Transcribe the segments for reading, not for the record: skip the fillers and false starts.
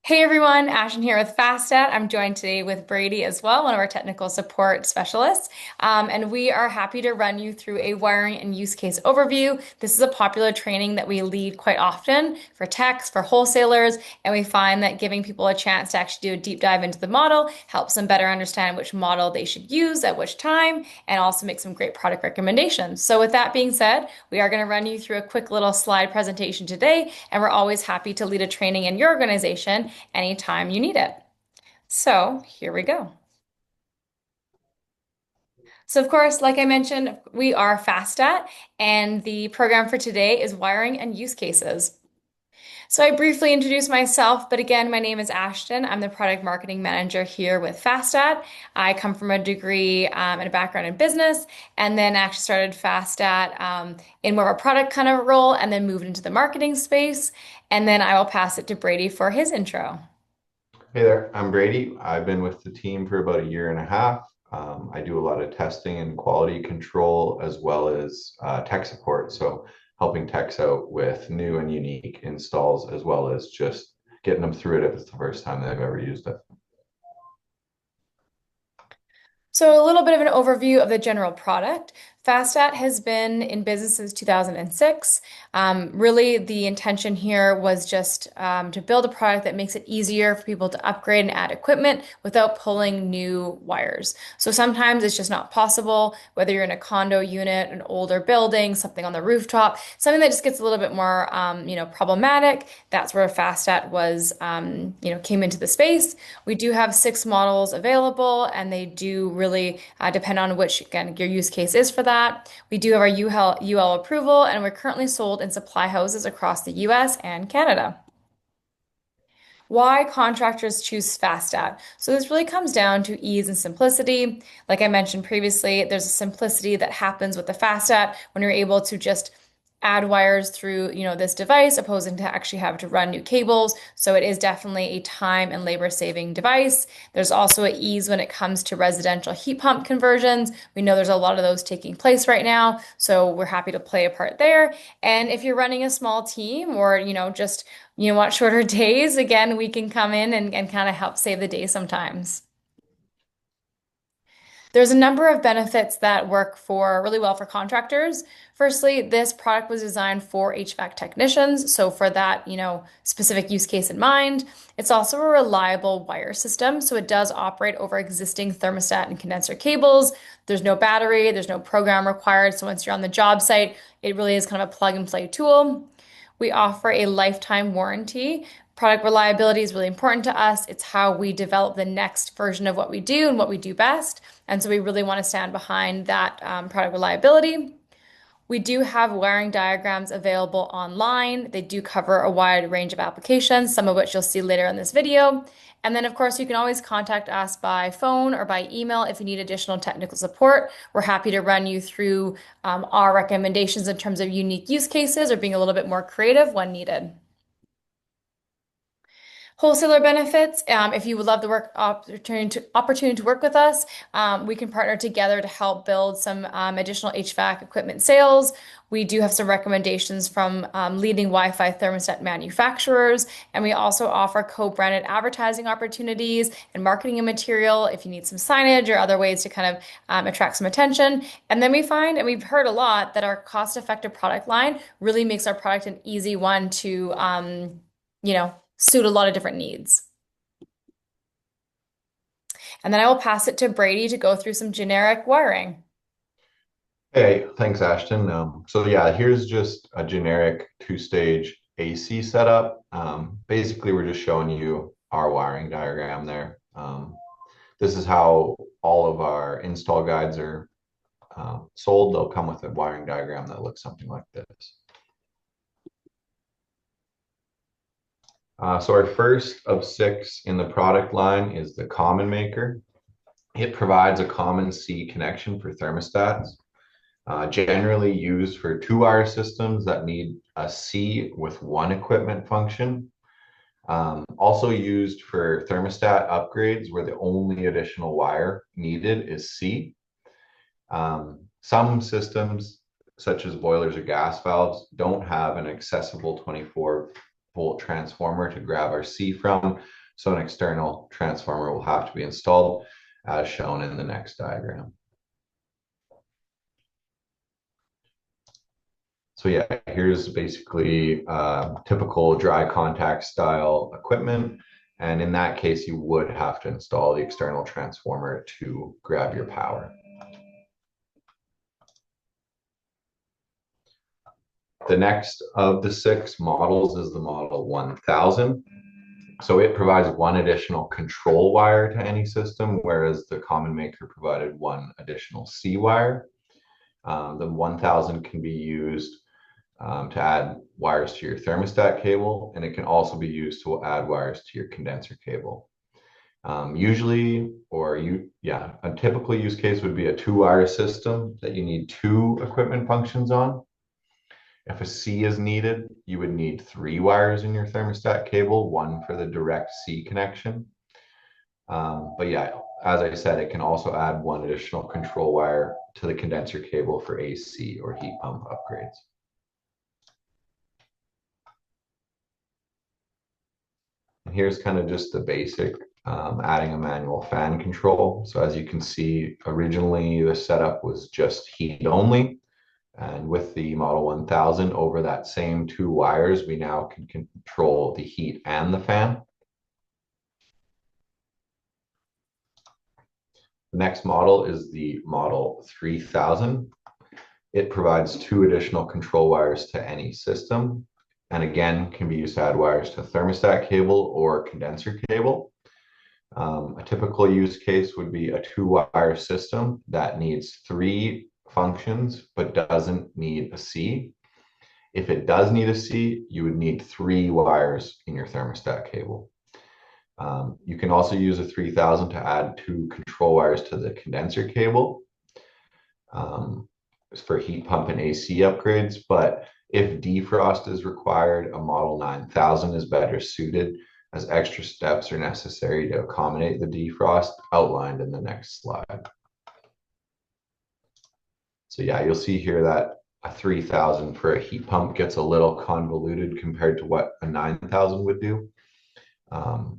Hey everyone, Ashen here with FastStat. I'm joined today with Brady as well, one of our technical support specialists. And we are happy to run you through a wiring and use case overview. This is a popular training that we lead quite often for techs, for wholesalers, and we find that giving people a chance to actually do a deep dive into the model helps them better understand which model they should use at which time, and also make some great product recommendations. So with that being said, we are going to run you through a quick little slide presentation today, and we're always happy to lead a training in your organization anytime you need it. So here we go. So of course, like I mentioned, we are FastStat, and the program for today is wiring and use cases. So I briefly introduced myself, but again, my name is Ashton. I'm the product marketing manager here with FastStat. I come from a degree and a background in business, and then actually started FastStat in more of a product kind of role, and then moved into the marketing space. And then I will pass it to Brady for his intro. Hey there, I'm Brady. I've been with the team for about a year and a half. I do a lot of testing and quality control as well as tech support. So helping techs out with new and unique installs as well as just getting them through it if it's the first time they've ever used it. So, a little bit of an overview of the general product. FastStat has been in business since 2006. Really, the intention here was just to build a product that makes it easier for people to upgrade and add equipment without pulling new wires. So, sometimes it's just not possible, whether you're in a condo unit, an older building, something on the rooftop, something that just gets a little bit more, problematic. That's where FastStat was, came into the space. We do have 6 models available, and they do really depend on which, again, your use case is for that. We do have our UL approval, and we're currently sold in supply houses across the US and Canada. Why contractors choose FastStat? So this really comes down to ease and simplicity. Like I mentioned previously, there's a simplicity that happens with the FastStat when you're able to just add wires through, this device, opposing to actually have to run new cables. So it is definitely a time and labor saving device. There's also an ease when it comes to residential heat pump conversions. We know there's a lot of those taking place right now, so we're happy to play a part there. And if you're running a small team or, just want shorter days, again, we can come in and kind of help save the day sometimes. There's a number of benefits that work for really well for contractors. Firstly, this product was designed for HVAC technicians, so for that, specific use case in mind. It's also a reliable wire system, so it does operate over existing thermostat and condenser cables. There's no battery, there's no program required, so once you're on the job site, it really is kind of a plug and play tool. We offer a lifetime warranty. Product reliability is really important to us. It's how we develop the next version of what we do and what we do best. And so we really want to stand behind that product reliability. We do have wiring diagrams available online. They do cover a wide range of applications, some of which you'll see later in this video. And then, of course, you can always contact us by phone or by email if you need additional technical support. We're happy to run you through our recommendations in terms of unique use cases or being a little bit more creative when needed. Wholesaler benefits, if you would love the opportunity to work with us, we can partner together to help build some additional HVAC equipment sales. We do have some recommendations from leading Wi-Fi thermostat manufacturers, and we also offer co-branded advertising opportunities and marketing material if you need some signage or other ways to kind of attract some attention. And then we find, and we've heard a lot, that our cost-effective product line really makes our product an easy one to, suit a lot of different needs. And then I will pass it to Brady to go through some generic wiring. Hey, thanks, Ashton. So yeah, here's just a generic two-stage AC setup. Basically, we're just showing you our wiring diagram there. This is how all of our install guides are sold. They'll come with a wiring diagram that looks something like this. So our first of 6 in the product line is the Common Maker. It provides a common C connection for thermostats, generally used for 2-wire systems that need a C with one equipment function. Also used for thermostat upgrades where the only additional wire needed is C. Some systems, such as boilers or gas valves, don't have an accessible 24-volt transformer to grab our C from. So an external transformer will have to be installed as shown in the next diagram. So yeah, here's basically typical dry contact style equipment. And in that case, you would have to install the external transformer to grab your power. The next of the 6 models is the Model 1000. So it provides one additional control wire to any system, whereas the common maker provided one additional C wire. The 1000 can be used to add wires to your thermostat cable, and it can also be used to add wires to your condenser cable. A typical use case would be a 2-wire system that you need 2 equipment functions on. If a C is needed, you would need 3 wires in your thermostat cable, one for the direct C connection. But yeah, as I said, it can also add one additional control wire to the condenser cable for AC or heat pump upgrades. And here's kind of just the basic adding a manual fan control. So as you can see, originally the setup was just heat only. And with the Model 1000 over that same 2 wires, we now can control the heat and the fan. The next model is the Model 3000. It provides 2 additional control wires to any system, and again, can be used to add wires to thermostat cable or condenser cable. A typical use case would be a 2-wire system that needs 3 functions but doesn't need a C. If it does need a C, you would need 3 wires in your thermostat cable. You can also use a 3000 to add 2 control wires to the condenser cable for heat pump and AC upgrades. But if defrost is required, a Model 9000 is better suited, as extra steps are necessary to accommodate the defrost outlined in the next slide. So yeah, you'll see here that a 3000 for a heat pump gets a little convoluted compared to what a 9000 would do.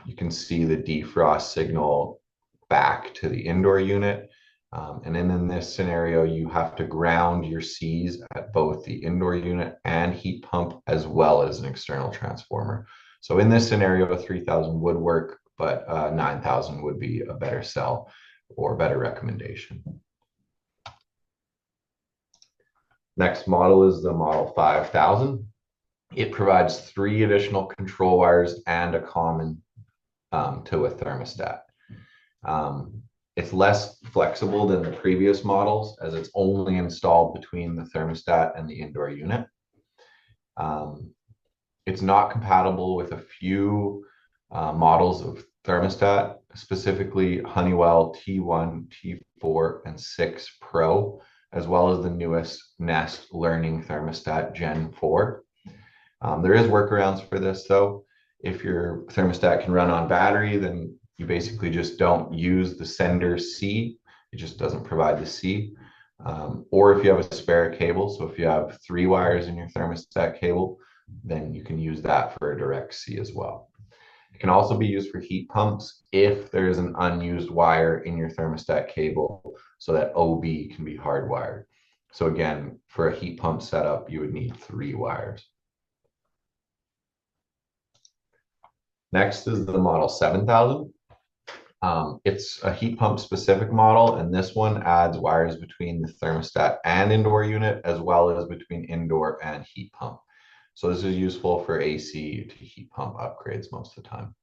You can see the defrost signal back to the indoor unit. And then in this scenario, you have to ground your Cs at both the indoor unit and heat pump, as well as an external transformer. So in this scenario, a 3000 would work, but 9000 would be a better sell or better recommendation. Next model is the Model 5000. It provides 3 additional control wires and a common to a thermostat. It's less flexible than the previous models, as it's only installed between the thermostat and the indoor unit. It's not compatible with a few models of thermostat, specifically Honeywell T1, T4, and 6 Pro, as well as the newest Nest Learning Thermostat Gen 4. There is workarounds for this though. If your thermostat can run on battery, then you basically just don't use the sender C. It just doesn't provide the C. Or if you have a spare cable, so if you have 3 wires in your thermostat cable, then you can use that for a direct C as well. It can also be used for heat pumps if there is an unused wire in your thermostat cable, so that OB can be hardwired. So again, for a heat pump setup, you would need 3 wires. Next is the Model 7000. It's a heat pump specific model, and this one adds wires between the thermostat and indoor unit, as well as between indoor and heat pump. So this is useful for AC to heat pump upgrades most of the time.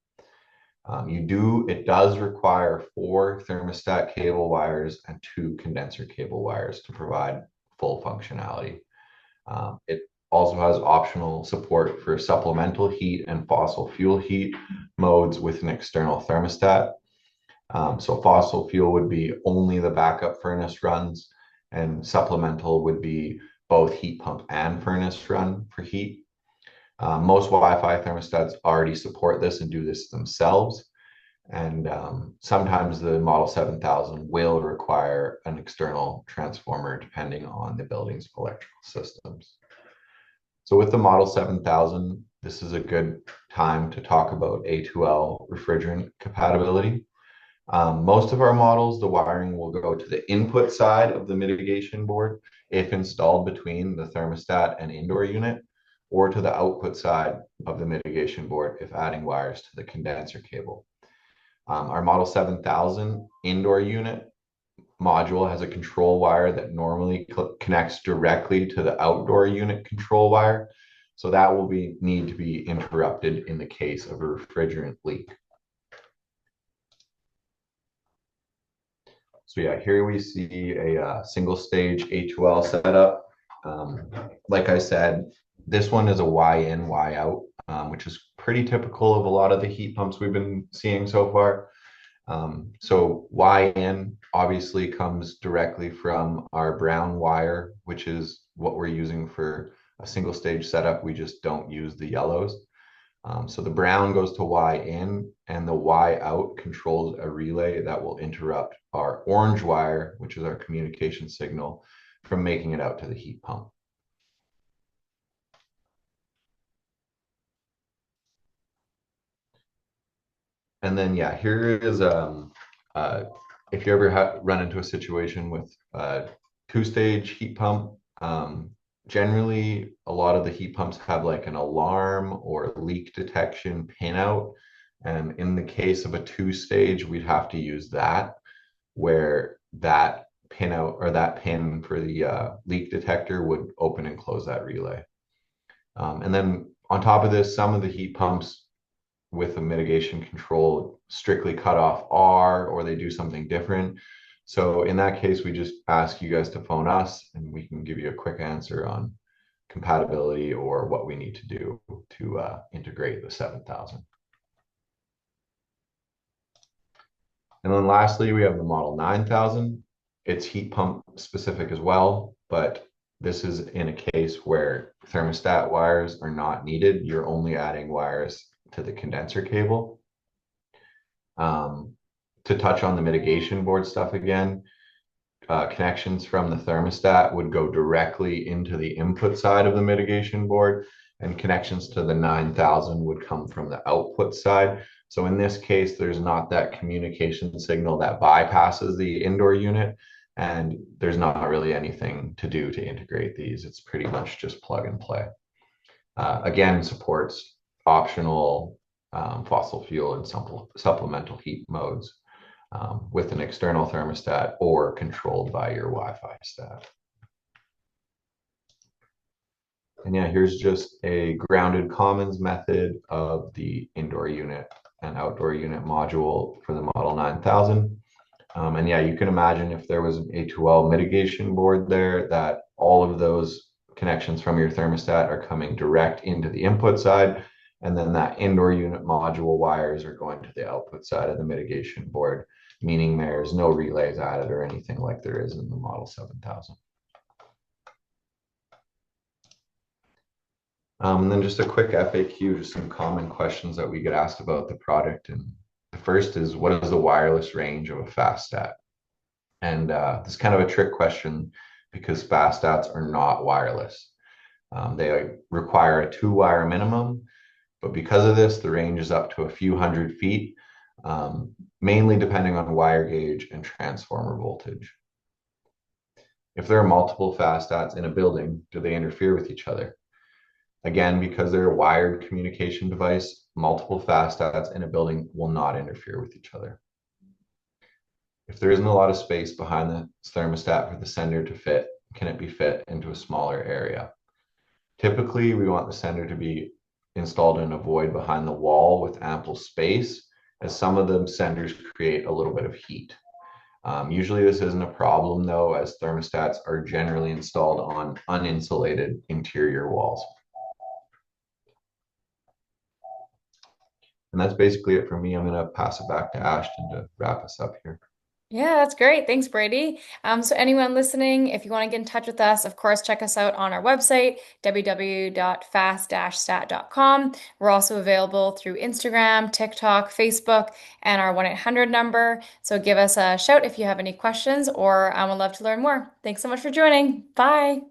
It does require 4 thermostat cable wires and 2 condenser cable wires to provide full functionality. It also has optional support for supplemental heat and fossil fuel heat modes with an external thermostat. So fossil fuel would be only the backup furnace runs, and supplemental would be both heat pump and furnace run for heat. Most Wi-Fi thermostats already support this and do this themselves. And sometimes the Model 7000 will require an external transformer depending on the building's electrical systems. So with the Model 7000, this is a good time to talk about A2L refrigerant compatibility. Most of our models, the wiring will go to the input side of the mitigation board if installed between the thermostat and indoor unit, or to the output side of the mitigation board if adding wires to the condenser cable. Our Model 7000 indoor unit module has a control wire that normally connects directly to the outdoor unit control wire. So that will need to be interrupted in the case of a refrigerant leak. So yeah, here we see a single stage A2L setup. Like I said, this one is a Y in, Y out, which is pretty typical of a lot of the heat pumps we've been seeing so far. So Y in obviously comes directly from our brown wire, which is what we're using for a single stage setup. We just don't use the yellows. So the brown goes to Y in, and the Y out controls a relay that will interrupt our orange wire, which is our communication signal, from making it out to the heat pump. And then, yeah, here is if you ever run into a situation with a two-stage heat pump, generally a lot of the heat pumps have like an alarm or leak detection pinout. And in the case of a two-stage, we'd have to use that, where that pinout or that pin for the leak detector would open and close that relay. And then on top of this, some of the heat pumps with a mitigation control strictly cut off R, or they do something different. So in that case, we just ask you guys to phone us and we can give you a quick answer on compatibility or what we need to do to integrate the 7000. And then lastly, we have the Model 9000. It's heat pump specific as well, but this is in a case where thermostat wires are not needed. You're only adding wires to the condenser cable. To touch on the mitigation board stuff again, connections from the thermostat would go directly into the input side of the mitigation board, and connections to the 9000 would come from the output side. So in this case, there's not that communication signal that bypasses the indoor unit, and there's not really anything to do to integrate these. It's pretty much just plug and play. Again, supports optional fossil fuel and supplemental heat modes with an external thermostat or controlled by your Wi-Fi stat. And yeah, here's just a grounded commons method of the indoor unit and outdoor unit module for the Model 9000. And yeah, you can imagine if there was an A2L mitigation board there, that all of those connections from your thermostat are coming direct into the input side, and then that indoor unit module wires are going to the output side of the mitigation board, meaning there's no relays added or anything like there is in the Model 7000. And then just a quick FAQ, just some common questions that we get asked about the product. And the first is, what is the wireless range of a FastStat? And this is kind of a trick question because FastStats are not wireless. They require a 2-wire minimum, but because of this, the range is up to a few hundred feet, mainly depending on wire gauge and transformer voltage. If there are multiple FastStats in a building, do they interfere with each other? Again, because they're a wired communication device, multiple FastStats in a building will not interfere with each other. If there isn't a lot of space behind the thermostat for the sender to fit, can it be fit into a smaller area? Typically, we want the sender to be installed in a void behind the wall with ample space, as some of the senders create a little bit of heat. Usually this isn't a problem though, as thermostats are generally installed on uninsulated interior walls. And that's basically it for me. I'm going to pass it back to Ashton to wrap us up here. Yeah, that's great. Thanks, Brady. So anyone listening, if you want to get in touch with us, of course, check us out on our website, www.fast-stat.com. We're also available through Instagram, TikTok, Facebook, and our 1-800 number. So give us a shout if you have any questions, or I would love to learn more. Thanks so much for joining. Bye.